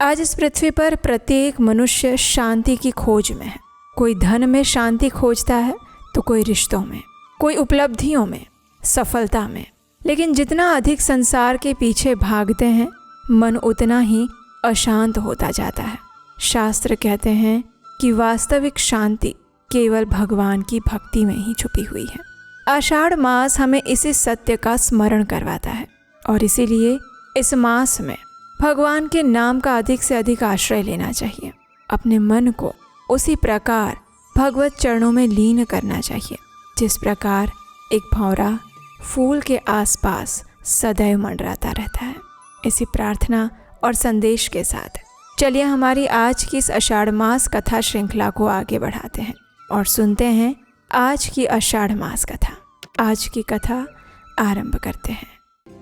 आज इस पृथ्वी पर प्रत्येक मनुष्य शांति की खोज में है। कोई धन में शांति खोजता है तो कोई रिश्तों में, कोई उपलब्धियों में, सफलता में। लेकिन जितना अधिक संसार के पीछे भागते हैं, मन उतना ही अशांत होता जाता है। शास्त्र कहते हैं कि वास्तविक शांति केवल भगवान की भक्ति में ही छुपी हुई है। आषाढ़ मास हमें इसी सत्य का स्मरण करवाता है और इसीलिए इस मास में भगवान के नाम का अधिक से अधिक आश्रय लेना चाहिए। अपने मन को उसी प्रकार भगवत चरणों में लीन करना चाहिए जिस प्रकार एक भंवरा फूल के आसपास सदैव मंडराता रहता है। इसी प्रार्थना और संदेश के साथ चलिए हमारी आज की इस आषाढ़ मास कथा श्रृंखला को आगे बढ़ाते हैं और सुनते हैं आज की आषाढ़ मास कथा। आज की कथा आरंभ करते हैं।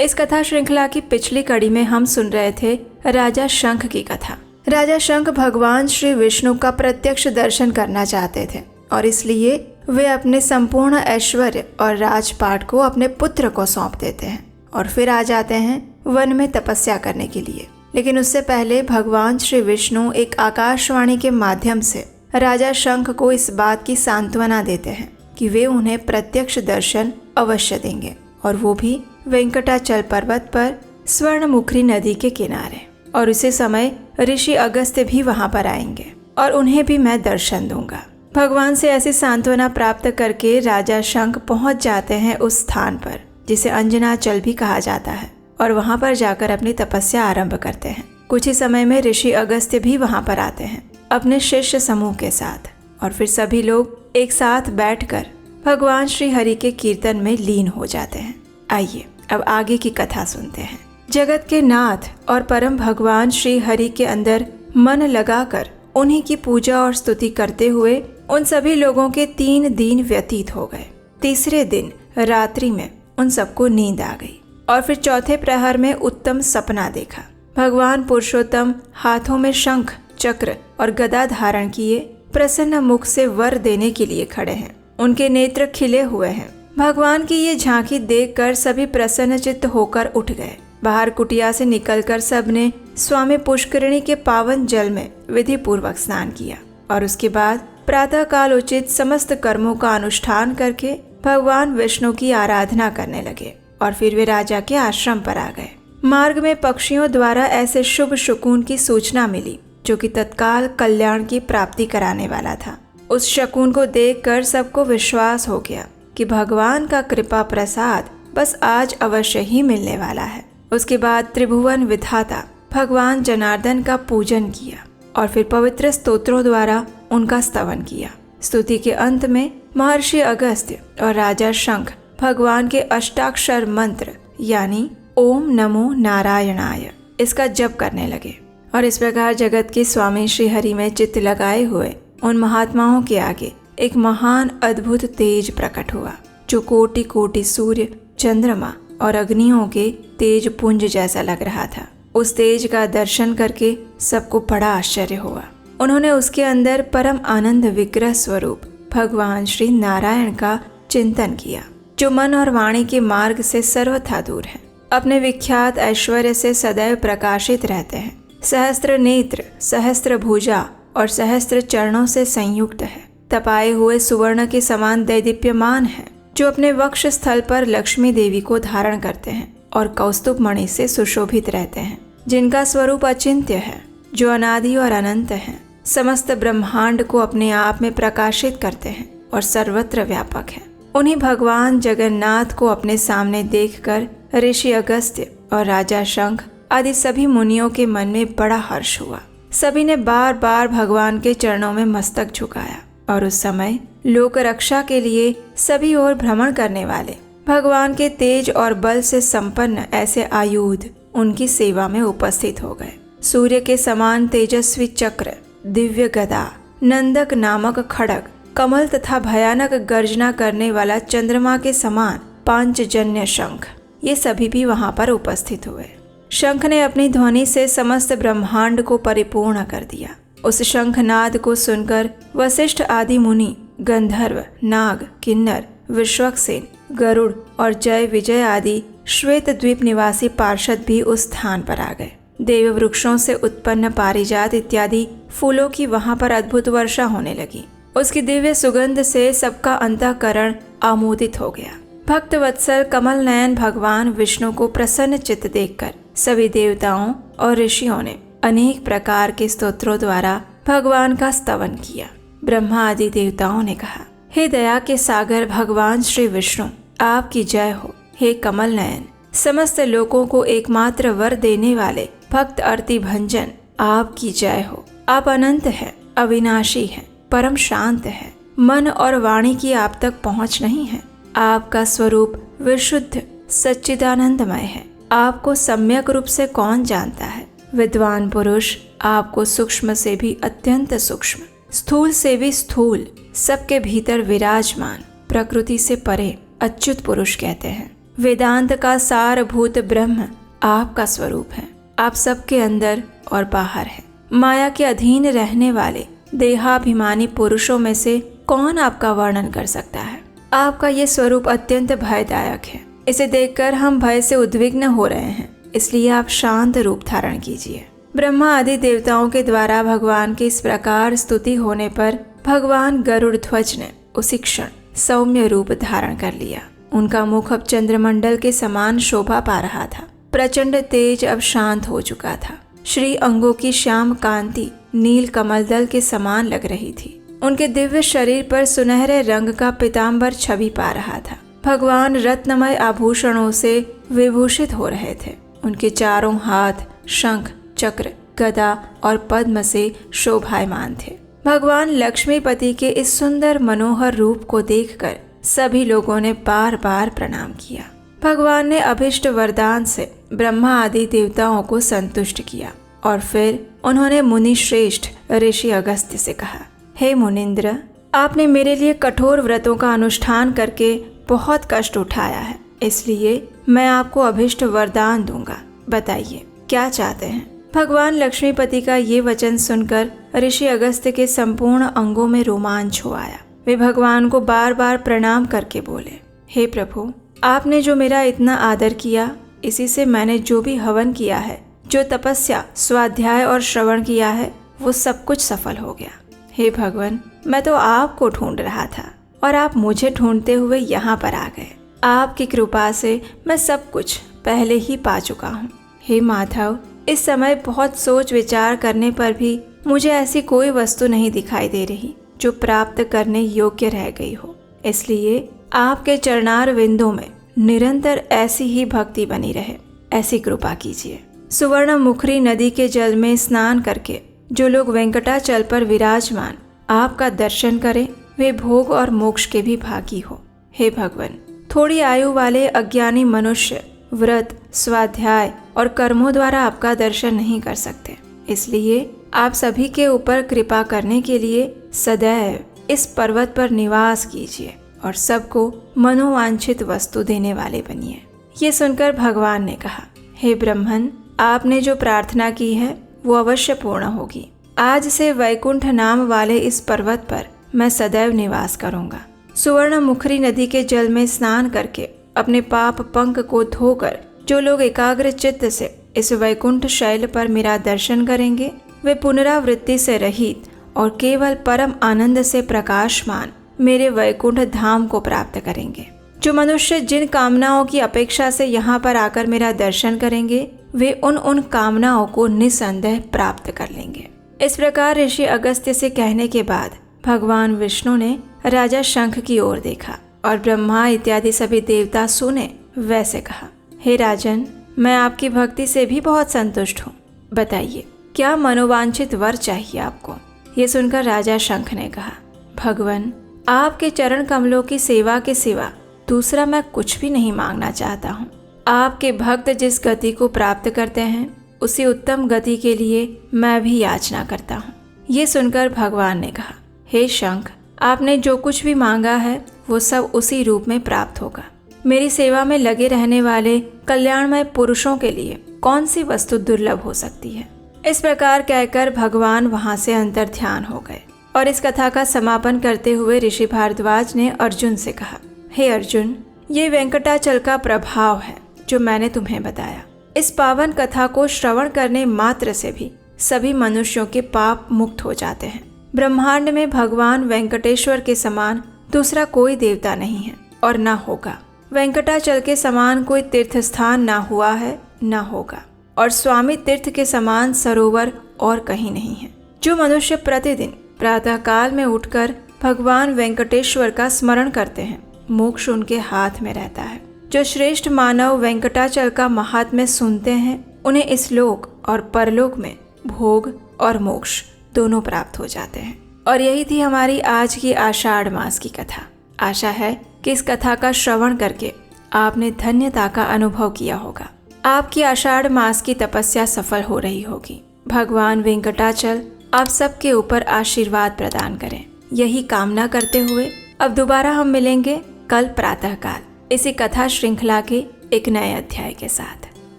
इस कथा श्रृंखला की पिछली कड़ी में हम सुन रहे थे राजा शंख की कथा। राजा शंख भगवान श्री विष्णु का प्रत्यक्ष दर्शन करना चाहते थे और इसलिए वे अपने संपूर्ण ऐश्वर्य और राजपाट को अपने पुत्र को सौंप देते हैं और फिर आ जाते हैं वन में तपस्या करने के लिए। लेकिन उससे पहले भगवान श्री विष्णु एक आकाशवाणी के माध्यम से राजा शंख को इस बात की सांत्वना देते हैं कि वे उन्हें प्रत्यक्ष दर्शन अवश्य देंगे और वो भी वेंकटाचल पर्वत पर स्वर्णमुखी नदी के किनारे। और उसी समय ऋषि अगस्त्य भी वहां पर आएंगे और उन्हें भी मैं दर्शन दूंगा। भगवान से ऐसी सांत्वना प्राप्त करके राजा शंख पहुंच जाते हैं उस स्थान पर जिसे अंजनाचल भी कहा जाता है और वहां पर जाकर अपनी तपस्या आरंभ करते हैं। कुछ ही समय में ऋषि अगस्त्य भी वहां पर आते हैं अपने शिष्य समूह के साथ और फिर सभी लोग एक साथ बैठकर भगवान श्री हरि के कीर्तन में लीन हो जाते हैं। आइए अब आगे की कथा सुनते हैं। जगत के नाथ और परम भगवान श्री हरि के अंदर मन लगाकर उन्हीं की पूजा और स्तुति करते हुए उन सभी लोगों के 3 दिन व्यतीत हो गए। तीसरे दिन रात्रि में उन सबको नींद आ गई और फिर चौथे प्रहर में उत्तम सपना देखा। भगवान पुरुषोत्तम हाथों में शंख, चक्र और गदा धारण किए प्रसन्न मुख से वर देने के लिए खड़े हैं। उनके नेत्र खिले हुए हैं। भगवान की ये झांकी देखकर सभी प्रसन्नचित्त होकर उठ गए। बाहर कुटिया से निकलकर सबने स्वामी पुष्करिणी के पावन जल में विधि पूर्वक स्नान किया और उसके बाद प्रातः काल उचित समस्त कर्मों का अनुष्ठान करके भगवान विष्णु की आराधना करने लगे और फिर वे राजा के आश्रम पर आ गए। मार्ग में पक्षियों द्वारा ऐसे शुभ शकुन की सूचना मिली जो कि तत्काल कल्याण की प्राप्ति कराने वाला था। उस शकुन को देखकर सबको विश्वास हो गया कि भगवान का कृपा प्रसाद बस आज अवश्य ही मिलने वाला है। उसके बाद त्रिभुवन विधाता भगवान जनार्दन का पूजन किया और फिर पवित्र स्तोत्रों द्वारा उनका स्तवन किया। स्तुति के अंत में महर्षि अगस्त्य और राजा शंख भगवान के अष्टाक्षर मंत्र यानी ओम नमो नारायणाय इसका जप करने लगे और इस प्रकार जगत के स्वामी श्री हरि में चित्त लगाए हुए उन महात्माओं के आगे एक महान अद्भुत तेज प्रकट हुआ जो कोटि कोटि सूर्य, चंद्रमा और अग्नियों के तेज पुंज जैसा लग रहा था। उस तेज का दर्शन करके सबको बड़ा आश्चर्य हुआ। उन्होंने उसके अंदर परम आनंद विग्रह स्वरूप भगवान श्री नारायण का चिंतन किया जो मन और वाणी के मार्ग से सर्वथा दूर है। अपने विख्यात ऐश्वर्य से सदैव प्रकाशित रहते हैं। सहस्त्र नेत्र, सहस्त्र भुजा और सहस्त्र चरणों से संयुक्त है। तपाए हुए सुवर्ण के समान दैदीप्यमान है जो अपने वक्ष स्थल पर लक्ष्मी देवी को धारण करते हैं और कौस्तुभ मणि से सुशोभित रहते हैं जिनका स्वरूप अचिंत्य है, जो अनादि और अनंत है। समस्त ब्रह्मांड को अपने आप में प्रकाशित करते हैं और सर्वत्र व्यापक है। उन्हीं भगवान जगन्नाथ को अपने सामने देखकर ऋषि अगस्त्य और राजा शंख आदि सभी मुनियों के मन में बड़ा हर्ष हुआ। सभी ने बार बार भगवान के चरणों में मस्तक झुकाया और उस समय लोक रक्षा के लिए सभी ओर भ्रमण करने वाले भगवान के तेज और बल से संपन्न ऐसे आयुध उनकी सेवा में उपस्थित हो गए। सूर्य के समान तेजस्वी चक्र, दिव्य गदा, नंदक नामक खड़ग, कमल तथा भयानक गर्जना करने वाला चंद्रमा के समान पांचजन्य शंख, ये सभी भी वहां पर उपस्थित हुए। शंख ने अपनी ध्वनि से समस्त ब्रह्मांड को परिपूर्ण कर दिया। उस शंखनाद को सुनकर वशिष्ठ आदि मुनि, गंधर्व, नाग, किन्नर, विश्वक्सेन, गरुड़ और जय विजय आदि श्वेत द्वीप निवासी पार्षद भी उस स्थान पर आ गए। देव वृक्षों से उत्पन्न पारिजात इत्यादि फूलों की वहां पर अद्भुत वर्षा होने लगी। उसकी दिव्य सुगंध से सबका अंतःकरण आमोदित हो गया। भक्त वत्सल कमल नयन भगवान विष्णु को प्रसन्न चित्त देखकर सभी देवताओं और ऋषियों ने अनेक प्रकार के स्तोत्रों द्वारा भगवान का स्तवन किया। ब्रह्मा आदि देवताओं ने कहा, हे दया के सागर भगवान श्री विष्णु, आपकी जय हो। हे कमल नयन, समस्त लोगों को एकमात्र वर देने वाले भक्त अर्ति भंजन, आपकी जय हो। आप अनंत हैं, अविनाशी हैं, परम शांत हैं। मन और वाणी की आप तक पहुँच नहीं है। आपका स्वरूप विशुद्ध सच्चिदानंदमय है। आपको सम्यक रूप से कौन जानता है। विद्वान पुरुष आपको सूक्ष्म से भी अत्यंत सूक्ष्म, स्थूल से भी स्थूल, सबके भीतर विराजमान, प्रकृति से परे अच्युत पुरुष कहते हैं। वेदांत का सारभूत ब्रह्म आपका स्वरूप है। आप सबके अंदर और बाहर है। माया के अधीन रहने वाले देहाभिमानी पुरुषों में से कौन आपका वर्णन कर सकता है। आपका ये स्वरूप अत्यंत भयदायक है। इसे देखकर हम भय से उद्विग्न हो रहे हैं, इसलिए आप शांत रूप धारण कीजिए। ब्रह्मा आदि देवताओं के द्वारा भगवान की इस प्रकार स्तुति होने पर भगवान गरुड़ ध्वज ने उसी क्षण सौम्य रूप धारण कर लिया। उनका मुख अब चंद्रमंडल के समान शोभा पा रहा था। प्रचंड तेज अब शांत हो चुका था। श्री अंगों की श्याम कांति नील कमल दल के समान लग रही थी। उनके दिव्य शरीर पर सुनहरे रंग का पीताम्बर छवि पा रहा था। भगवान रत्नमय आभूषणों से विभूषित हो रहे थे। उनके चारों हाथ शंख, चक्र, गदा और पद्म से शोभायमान थे। भगवान लक्ष्मीपति के इस सुंदर मनोहर रूप को देखकर सभी लोगों ने बार बार प्रणाम किया। भगवान ने अभिष्ट वरदान से ब्रह्मा आदि देवताओं को संतुष्ट किया और फिर उन्होंने मुनि श्रेष्ठ ऋषि अगस्त्य से कहा, हे मुनिंद्र, आपने मेरे लिए कठोर व्रतों का अनुष्ठान करके बहुत कष्ट उठाया है, इसलिए मैं आपको अभिष्ट वरदान दूंगा। बताइए क्या चाहते हैं। भगवान लक्ष्मीपति का ये वचन सुनकर ऋषि अगस्त्य के संपूर्ण अंगों में रोमांच हो आया। वे भगवान को बार बार प्रणाम करके बोले, हे प्रभु, आपने जो मेरा इतना आदर किया, इसी से मैंने जो भी हवन किया है, जो तपस्या, स्वाध्याय और श्रवण किया है, वो सब कुछ सफल हो गया। हे भगवान, मैं तो आपको ढूंढ रहा था और आप मुझे ढूंढते हुए यहाँ पर आ गए। आपकी कृपा से मैं सब कुछ पहले ही पा चुका हूँ। हे माधव, इस समय बहुत सोच विचार करने पर भी मुझे ऐसी कोई वस्तु नहीं दिखाई दे रही जो प्राप्त करने योग्य रह गई हो। इसलिए आपके चरणार विंदों में निरंतर ऐसी ही भक्ति बनी रहे, ऐसी कृपा कीजिए। सुवर्ण मुखरी नदी के जल में स्नान करके जो लोग वेंकटाचल पर विराजमान आपका दर्शन करें, वे भोग और मोक्ष के भी भागी हो। हे भगवान, थोड़ी आयु वाले अज्ञानी मनुष्य व्रत, स्वाध्याय और कर्मों द्वारा आपका दर्शन नहीं कर सकते। इसलिए आप सभी के ऊपर कृपा करने के लिए सदैव इस पर्वत पर निवास कीजिए और सबको मनोवांछित वस्तु देने वाले बनिए। ये सुनकर भगवान ने कहा, हे ब्रह्मन, आपने जो प्रार्थना की है वो अवश्य पूर्ण होगी। आज से वैकुंठ नाम वाले इस पर्वत पर मैं सदैव निवास करूंगा। सुवर्ण मुखरी नदी के जल में स्नान करके अपने पाप पंक को धोकर जो लोग एकाग्र चित्त से इस वैकुंठ शैल पर मेरा दर्शन करेंगे, वे पुनरावृत्ति से रहित और केवल परम आनंद से प्रकाशमान मेरे वैकुंठ धाम को प्राप्त करेंगे। जो मनुष्य जिन कामनाओं की अपेक्षा से यहाँ पर आकर मेरा दर्शन करेंगे, वे उन कामनाओं को निसंदेह प्राप्त कर लेंगे। इस प्रकार ऋषि अगस्त्य से कहने के बाद भगवान विष्णु ने राजा शंख की ओर देखा और ब्रह्मा इत्यादि सभी देवता सुने वैसे कहा, हे राजन, मैं आपकी भक्ति से भी बहुत संतुष्ट हूँ। बताइए क्या मनोवांछित वर चाहिए आपको। ये सुनकर राजा शंख ने कहा, भगवान, आपके चरण कमलों की सेवा के सिवा दूसरा मैं कुछ भी नहीं मांगना चाहता हूँ। आपके भक्त जिस गति को प्राप्त करते हैं, उसी उत्तम गति के लिए मैं भी याचना करता हूँ। ये सुनकर भगवान ने कहा, हे शंख, आपने जो कुछ भी मांगा है वो सब उसी रूप में प्राप्त होगा। मेरी सेवा में लगे रहने वाले कल्याणमय पुरुषों के लिए कौन सी वस्तु दुर्लभ हो सकती है। इस प्रकार कहकर भगवान वहां से अंतर ध्यान हो गए और इस कथा का समापन करते हुए ऋषि भारद्वाज ने अर्जुन से कहा, हे अर्जुन, ये वेंकटाचल का प्रभाव है जो मैंने तुम्हें बताया। इस पावन कथा को श्रवण करने मात्र से भी सभी मनुष्यों के पाप मुक्त हो जाते हैं। ब्रह्मांड में भगवान वेंकटेश्वर के समान दूसरा कोई देवता नहीं है और न होगा। वेंकटाचल के समान कोई तीर्थ स्थान ना हुआ है, न होगा, और स्वामी तीर्थ के समान सरोवर और कहीं नहीं है। जो मनुष्य प्रतिदिन प्रातः काल में उठकर भगवान वेंकटेश्वर का स्मरण करते हैं, मोक्ष उनके हाथ में रहता है। जो श्रेष्ठ मानव वेंकटाचल का महात्म्य सुनते हैं, उन्हें इस लोक और परलोक में भोग और मोक्ष दोनों प्राप्त हो जाते हैं। और यही थी हमारी आज की आषाढ़ मास की कथा। आशा है कि इस कथा का श्रवण करके आपने धन्यता का अनुभव किया होगा। आपकी आषाढ़ मास की तपस्या सफल हो रही होगी। भगवान वेंकटाचल आप सबके ऊपर आशीर्वाद प्रदान करें, यही कामना करते हुए अब दोबारा हम मिलेंगे कल प्रातःकाल इसी कथा श्रृंखला के एक नए अध्याय के साथ।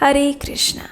हरे कृष्णा।